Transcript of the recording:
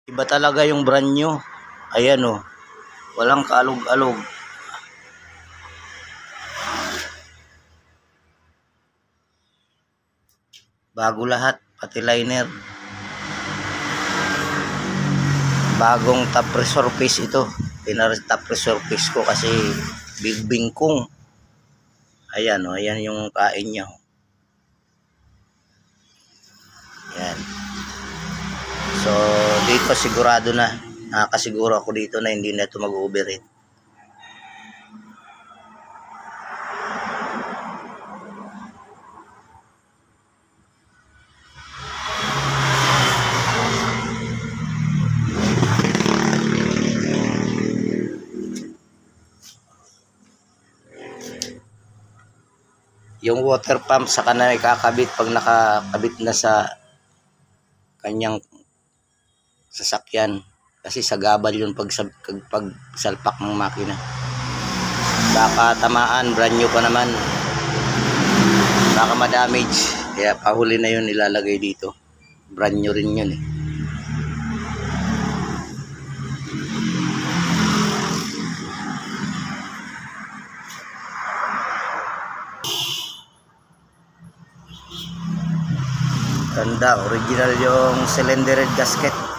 Iba talaga yung brand new. Ayan oh. Walang kaalog-alog. Bago lahat, pati liner. Bagong top pressure piece ito. Top pressure piece ko kasi bigbing kong. Ayan oh, ayan yung kain niya. Ayan. So, dito sigurado na. Nakakasiguro ako dito na hindi na ito mag-overheat. Yung water pump sa na ikakabit pag nakakabit na sa kanyang sasakyan kasi sagabal yun pag salpak ng makina. Baka tamaan, brand new pa naman, baka ma-damage, kaya pahuli na yun nilalagay dito. Brand new rin yun eh. Ganda, original yung cylinder head gasket.